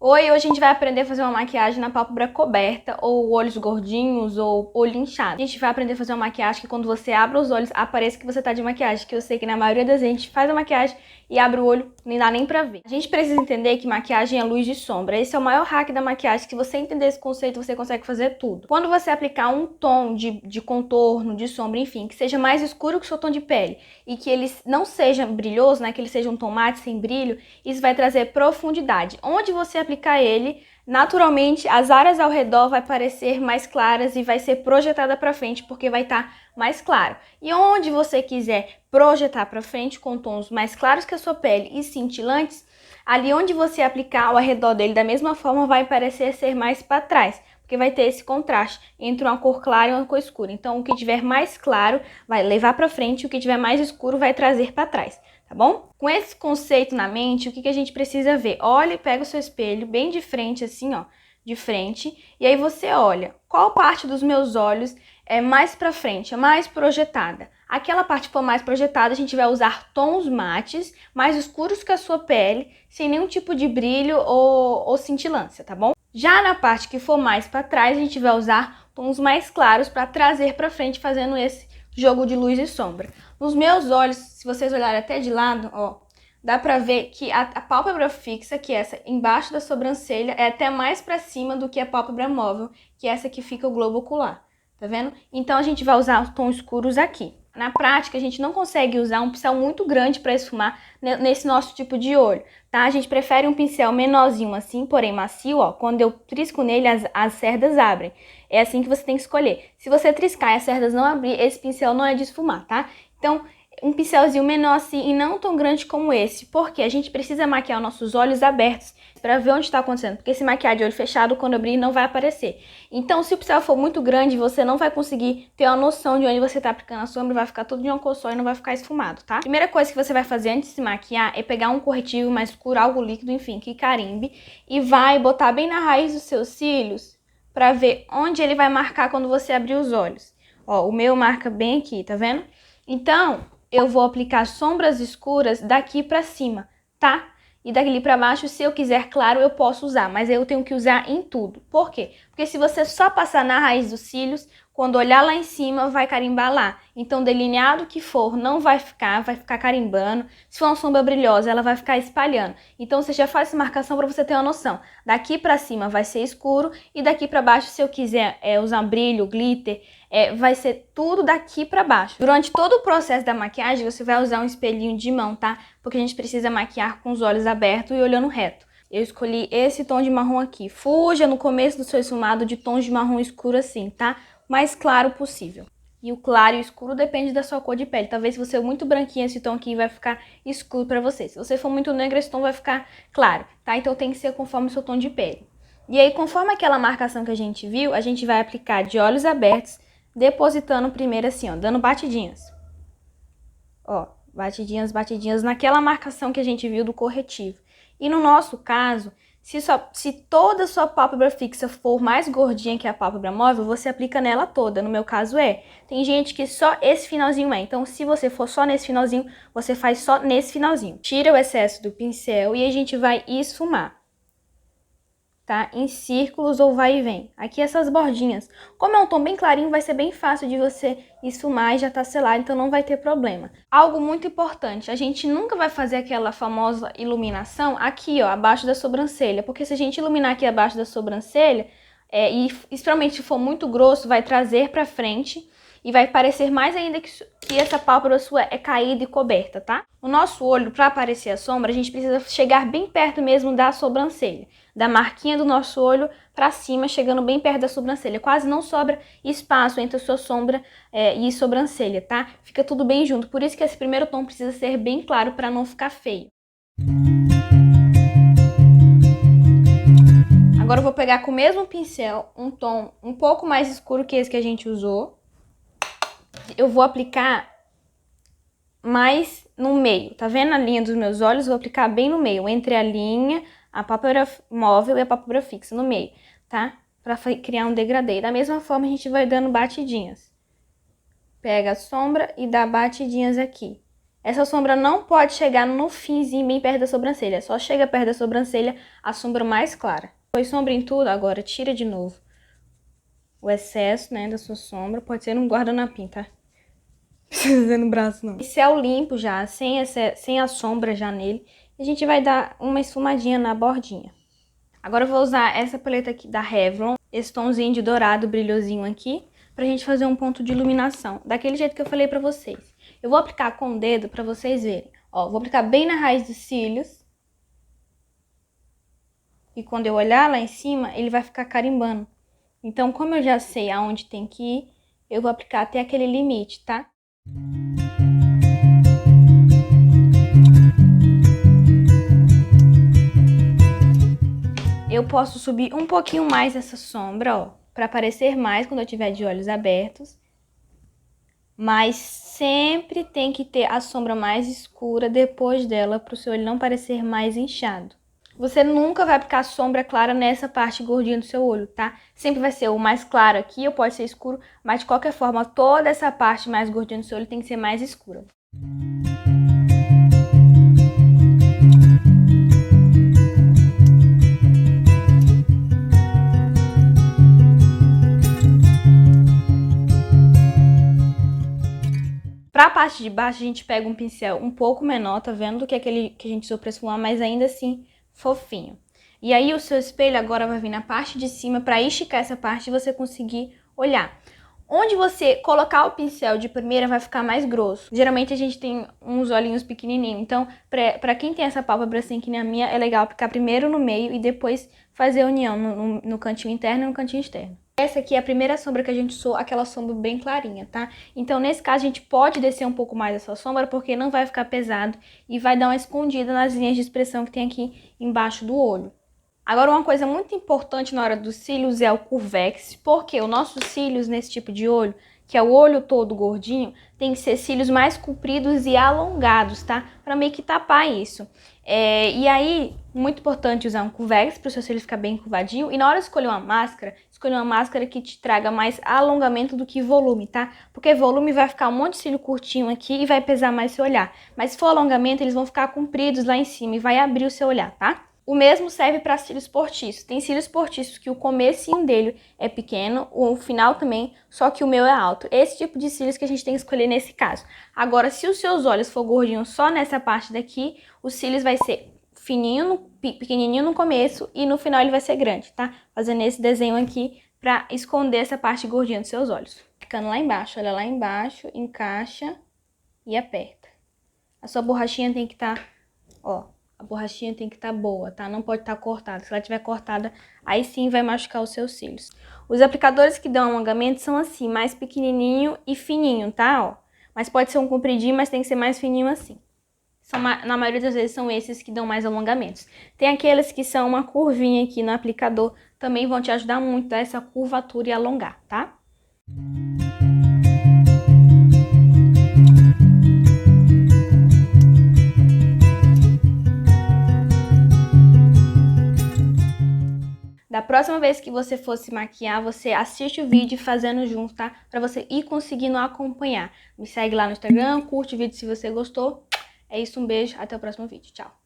Oi, hoje a gente vai aprender a fazer uma maquiagem na pálpebra coberta, ou olhos gordinhos, ou olho inchado. A gente vai aprender a fazer uma maquiagem que quando você abre os olhos, apareça que você tá de maquiagem, que eu sei que na maioria das vezes a gente faz a maquiagem e abre o olho, nem dá nem pra ver. A gente precisa entender que maquiagem é luz e sombra. Esse é o maior hack da maquiagem, que você entender esse conceito, você consegue fazer tudo. Quando você aplicar um tom de contorno, de sombra, enfim, que seja mais escuro que o seu tom de pele, e que ele não seja brilhoso, né, que ele seja um tom mate sem brilho, isso vai trazer profundidade. Onde você aplicar ele, naturalmente as áreas ao redor vai parecer mais claras e vai ser projetada para frente porque vai estar mais claro. E onde você quiser projetar para frente com tons mais claros que a sua pele e cintilantes, ali onde você aplicar ao redor dele da mesma forma vai parecer ser mais para trás, porque vai ter esse contraste entre uma cor clara e uma cor escura. Então, o que tiver mais claro vai levar para frente, e o que tiver mais escuro vai trazer para trás, tá bom? Com esse conceito na mente, o que a gente precisa ver? Olha e pega o seu espelho bem de frente, assim, ó, de frente, e aí você olha qual parte dos meus olhos é mais para frente, é mais projetada. Aquela parte que for mais projetada, a gente vai usar tons mates, mais escuros que a sua pele, sem nenhum tipo de brilho ou cintilância, tá bom? Já na parte que for mais para trás, a gente vai usar tons mais claros para trazer para frente, fazendo esse jogo de luz e sombra. Nos meus olhos, se vocês olharem até de lado, ó, dá pra ver que a pálpebra fixa, que é essa embaixo da sobrancelha, é até mais pra cima do que a pálpebra móvel, que é essa que fica o globo ocular, tá vendo? Então a gente vai usar os tons escuros aqui. Na prática, a gente não consegue usar um pincel muito grande para esfumar nesse nosso tipo de olho, tá? A gente prefere um pincel menorzinho assim, porém macio, ó. Quando eu trisco nele, as cerdas abrem. É assim que você tem que escolher. Se você triscar e as cerdas não abrir, esse pincel não é de esfumar, tá? Então, um pincelzinho menor assim e não tão grande como esse, porque a gente precisa maquiar os nossos olhos abertos para ver onde está acontecendo, porque se maquiar de olho fechado, quando abrir não vai aparecer. Então, se o pincel for muito grande, você não vai conseguir ter uma noção de onde você está aplicando a sombra, vai ficar tudo de uma cor só e não vai ficar esfumado, tá? Primeira coisa que você vai fazer antes de se maquiar é pegar um corretivo mais escuro, algo líquido, enfim, que carimbe, e vai botar bem na raiz dos seus cílios para ver onde ele vai marcar quando você abrir os olhos. Ó, o meu marca bem aqui, tá vendo? Então, eu vou aplicar sombras escuras daqui pra cima, tá? E daqui pra baixo, se eu quiser claro, eu posso usar, mas eu tenho que usar em tudo. Por quê? Porque se você só passar na raiz dos cílios, quando olhar lá em cima, vai carimbar lá. Então, delineado que for, não vai ficar carimbando. Se for uma sombra brilhosa, ela vai ficar espalhando. Então, você já faz essa marcação para você ter uma noção. Daqui pra cima vai ser escuro e daqui pra baixo, se eu quiser usar brilho, glitter, vai ser tudo daqui pra baixo. Durante todo o processo da maquiagem, você vai usar um espelhinho de mão, tá? Porque a gente precisa maquiar com os olhos abertos e olhando reto. Eu escolhi esse tom de marrom aqui. Fuja no começo do seu esfumado de tons de marrom escuro assim, tá? Mais claro possível. E o claro e o escuro depende da sua cor de pele. Talvez se você for muito branquinho, esse tom aqui vai ficar escuro pra você. Se você for muito negra, esse tom vai ficar claro, tá? Então tem que ser conforme o seu tom de pele. E aí, conforme aquela marcação que a gente viu, a gente vai aplicar de olhos abertos, depositando primeiro assim, ó, dando batidinhas. Ó, batidinhas, batidinhas naquela marcação que a gente viu do corretivo. E no nosso caso, se toda a sua pálpebra fixa for mais gordinha que a pálpebra móvel, você aplica nela toda. No meu caso tem gente que só esse finalzinho Então, se você for só nesse finalzinho, você faz só nesse finalzinho. Tira o excesso do pincel e a gente vai esfumar, tá? Em círculos ou vai e vem. Aqui essas bordinhas. Como é um tom bem clarinho, vai ser bem fácil de você esfumar e já tá selado, então não vai ter problema. Algo muito importante, a gente nunca vai fazer aquela famosa iluminação aqui, ó, abaixo da sobrancelha, porque se a gente iluminar aqui abaixo da sobrancelha, e especialmente se for muito grosso, vai trazer pra frente e vai parecer mais ainda que essa pálpebra sua é caída e coberta, tá? O nosso olho, para aparecer a sombra, a gente precisa chegar bem perto mesmo da sobrancelha, da marquinha do nosso olho para cima, chegando bem perto da sobrancelha. Quase não sobra espaço entre a sua sombra e sobrancelha, tá? Fica tudo bem junto. Por isso que esse primeiro tom precisa ser bem claro para não ficar feio. Agora eu vou pegar com o mesmo pincel um tom um pouco mais escuro que esse que a gente usou. Eu vou aplicar mais no meio, tá vendo a linha dos meus olhos? Vou aplicar bem no meio, entre a linha, a pálpebra móvel e a pálpebra fixa, no meio, tá? Pra criar um degradê. Da mesma forma, a gente vai dando batidinhas. Pega a sombra e dá batidinhas aqui. Essa sombra não pode chegar no finzinho, bem perto da sobrancelha. Só chega perto da sobrancelha a sombra mais clara. Foi sombra em tudo, agora tira de novo o excesso, né, da sua sombra. Pode ser um guardanapinho, tá? Não precisa ser no braço, não. Pincel limpo já, sem a sombra já nele. A gente vai dar uma esfumadinha na bordinha. Agora eu vou usar essa paleta aqui da Revlon, esse tomzinho de dourado brilhosinho aqui, pra gente fazer um ponto de iluminação, daquele jeito que eu falei pra vocês. Eu vou aplicar com o dedo pra vocês verem. Ó, vou aplicar bem na raiz dos cílios. E quando eu olhar lá em cima, ele vai ficar carimbando. Então, como eu já sei aonde tem que ir, eu vou aplicar até aquele limite, tá? Eu posso subir um pouquinho mais essa sombra, ó, pra aparecer mais quando eu tiver de olhos abertos. Mas sempre tem que ter a sombra mais escura depois dela, para o seu olho não parecer mais inchado. Você nunca vai aplicar sombra clara nessa parte gordinha do seu olho, tá? Sempre vai ser o mais claro aqui, ou pode ser escuro, mas de qualquer forma, toda essa parte mais gordinha do seu olho tem que ser mais escura. Pra parte de baixo, a gente pega um pincel um pouco menor, tá vendo? Do que aquele que a gente usou pra esfumar, mas ainda assim fofinho. E aí o seu espelho agora vai vir na parte de cima pra esticar essa parte e você conseguir olhar. Onde você colocar o pincel de primeira vai ficar mais grosso. Geralmente a gente tem uns olhinhos pequenininhos, então pra quem tem essa pálpebra assim que nem a minha, é legal aplicar primeiro no meio e depois fazer a união no cantinho interno e no cantinho externo. Essa aqui é a primeira sombra que a gente usou, aquela sombra bem clarinha, tá? Então, nesse caso, a gente pode descer um pouco mais essa sombra, porque não vai ficar pesado e vai dar uma escondida nas linhas de expressão que tem aqui embaixo do olho. Agora, uma coisa muito importante na hora dos cílios é o curvex, porque os nossos cílios nesse tipo de olho, que é o olho todo gordinho, tem que ser cílios mais compridos e alongados, tá? Pra meio que tapar isso. E aí, muito importante usar um curvex para o seu cílio ficar bem curvadinho. E na hora de escolher uma máscara que te traga mais alongamento do que volume, tá? Porque volume vai ficar um monte de cílio curtinho aqui e vai pesar mais seu olhar. Mas se for alongamento, eles vão ficar compridos lá em cima e vai abrir o seu olhar, tá? O mesmo serve para cílios postiços. Tem cílios postiços que o comecinho dele é pequeno, o final também, só que o meu é alto. Esse tipo de cílios que a gente tem que escolher nesse caso. Agora, se os seus olhos for gordinho só nessa parte daqui, os cílios vai ser pequenininho no começo e no final ele vai ser grande, tá? Fazendo esse desenho aqui para esconder essa parte gordinha dos seus olhos. Ficando lá embaixo, olha lá embaixo, encaixa e aperta. A sua borrachinha tem que estar, ó, a borrachinha tem que estar boa, tá? Não pode estar cortada. Se ela estiver cortada, aí sim vai machucar os seus cílios. Os aplicadores que dão alongamento são assim, mais pequenininho e fininho, tá? Ó. Mas pode ser um compridinho, mas tem que ser mais fininho assim. Na maioria das vezes são esses que dão mais alongamentos. Tem aqueles que são uma curvinha aqui no aplicador, também vão te ajudar muito a essa curvatura e alongar, tá? Da próxima vez que você for se maquiar, você assiste o vídeo fazendo junto, tá? Pra você ir conseguindo acompanhar. Me segue lá no Instagram, curte o vídeo se você gostou. É isso, um beijo, até o próximo vídeo. Tchau!